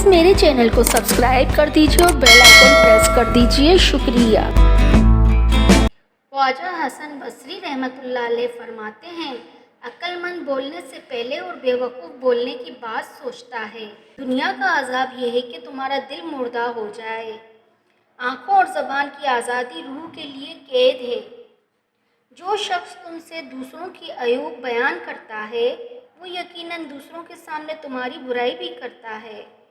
Please मेरे channel को subscribe कर दीजिए और बेल आइकन प्रेस कर दीजिए। शुक्रिया। ख्वाजा हसन बसरी रहमतुल्लाह अलैह फरमाते हैं, अक्लमंद बोलने से पहले और बेवकूफ़ बोलने की बात सोचता है। दुनिया का अजाब यह है कि तुम्हारा दिल मुर्दा हो जाए। आँखों और ज़बान की आज़ादी रूह के लिए कैद है। जो शख्स तुमसे दूसरों की अयूब बयान करता है वो यकीनन दूसरों के सामने तुम्हारी बुराई भी करता है।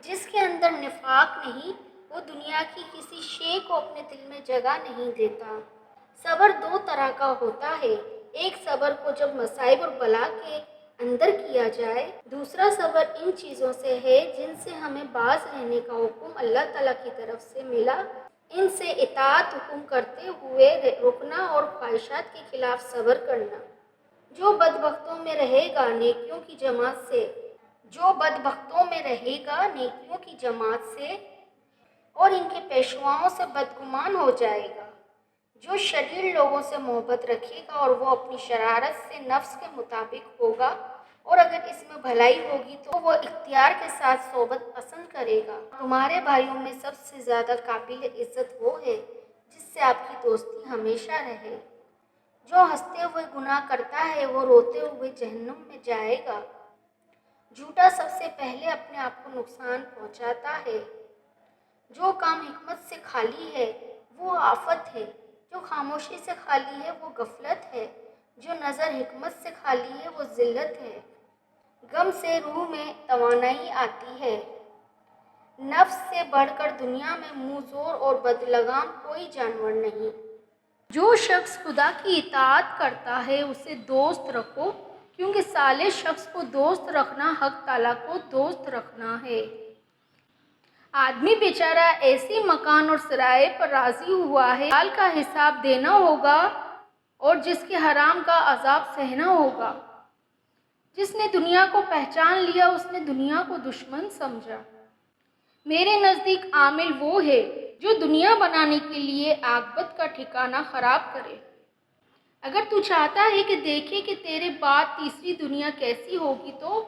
जिसके अंदर निफाक नहीं वो दुनिया की किसी शे को अपने दिल में जगह नहीं देता। सब्र दो तरह का होता है, एक सब्र को जब मसाइब और बला के अंदर किया जाए, दूसरा सब्र इन चीज़ों से है जिनसे हमें बाज रहने का हुक्म अल्लाह ताला की तरफ से मिला। इनसे इताअत हुक्म करते हुए रुकना और ख्वाहिशात के खिलाफ सब्र करना। जो बदबख्तों में रहेगा नेकियों की जमात से और इनके पेशवाओं से बदगुमान हो जाएगा। जो शरीर लोगों से मोहब्बत रखेगा और वो अपनी शरारत से नफ्स के मुताबिक होगा और अगर इसमें भलाई होगी तो वो इख्तियार के साथ सोबत पसंद करेगा। तुम्हारे भाइयों में सबसे ज़्यादा काबिल इज़्ज़त वो है जिससे आपकी दोस्ती हमेशा रहे। जो हंसते हुए गुनाह करता है वो रोते हुए जहन्नुम में जाएगा। झूठा सबसे पहले अपने आप को नुकसान पहुंचाता है। जो काम हिकमत से खाली है वो आफत है, जो खामोशी से खाली है वो गफलत है, जो नज़र हिकमत से खाली है वो जिल्लत है। गम से रूह में तवानाई आती है। नफ्स से बढ़कर दुनिया में मुँह जोर और बदलगाम कोई जानवर नहीं। जो शख्स खुदा की इताअत करता है उसे दोस्त रखो, क्योंकि साले शख्स को दोस्त रखना हक ताला को दोस्त रखना है। आदमी बेचारा ऐसी मकान और सराय पर राजी हुआ है, हाल का हिसाब देना होगा और जिसके हराम का अजाब सहना होगा। जिसने दुनिया को पहचान लिया उसने दुनिया को दुश्मन समझा। मेरे नज़दीक आमिल वो है जो दुनिया बनाने के लिए आकबत का ठिकाना ख़राब करे। अगर तू चाहता है कि देखे कि तेरे बाद तीसरी दुनिया कैसी होगी तो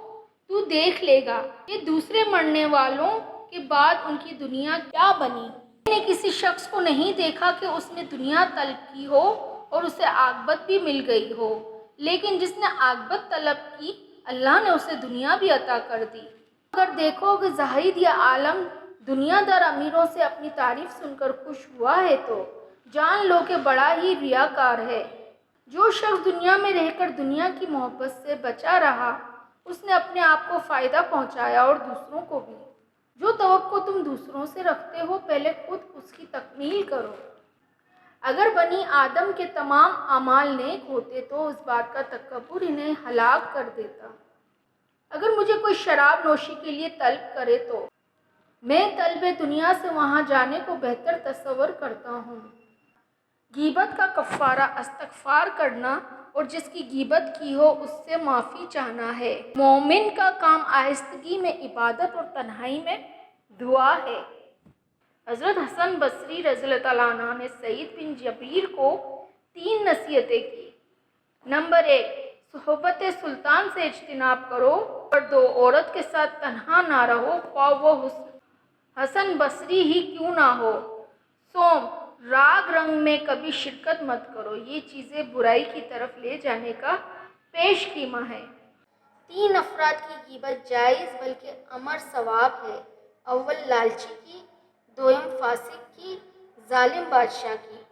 तू देख लेगा कि दूसरे मरने वालों के बाद उनकी दुनिया क्या बनी। मैंने किसी शख्स को नहीं देखा कि उसने दुनिया तलब की हो और उसे आकबत भी मिल गई हो, लेकिन जिसने आकबत तलब की अल्लाह ने उसे दुनिया भी अता कर दी। अगर देखो कि ज़ाहिद या आलम दुनियादार अमीरों से अपनी तारीफ सुनकर खुश हुआ है तो जान लो कि बड़ा ही रियाकार है। जो शख्स दुनिया में रहकर दुनिया की मोहब्बत से बचा रहा उसने अपने आप को फ़ायदा पहुंचाया और दूसरों को भी। जो तवक्को तुम दूसरों से रखते हो पहले खुद उसकी तकमील करो। अगर बनी आदम के तमाम अमाल नेक होते तो उस बात का तकब्बुर इन्हें हलाक कर देता। अगर मुझे कोई शराब नोशी के लिए तलब करे तो मैं तलब दुनिया से वहाँ जाने को बेहतर तस्वर करता हूँ। गीबत का कफ़ारा इस्तग़फ़ार करना और जिसकी गीबत की हो उससे माफ़ी चाहना है। मोमिन का काम आहिस्तगी में इबादत और तन्हाई में दुआ है। हज़रत हसन बसरी रज़ियल्लाहु ताला अन्हु ने सईद बिन जबीर को 3 नसीहतें की। नंबर 1, सोहबत सुल्तान से इज्तिनाब करो। नंबर 2, औरत के साथ तन्हा ना रहो, ख्वाह वो हसन बसरी ही क्यों ना हो। सोम, राग रंग में कभी शिरकत मत करो, ये चीज़ें बुराई की तरफ ले जाने का पेश कीमा है। 3 अफराद की ग़ीबत जायज़ बल्कि अमर सवाब है। अव्वल लालची की, दोयम फासिक की, जालिम बादशाह की।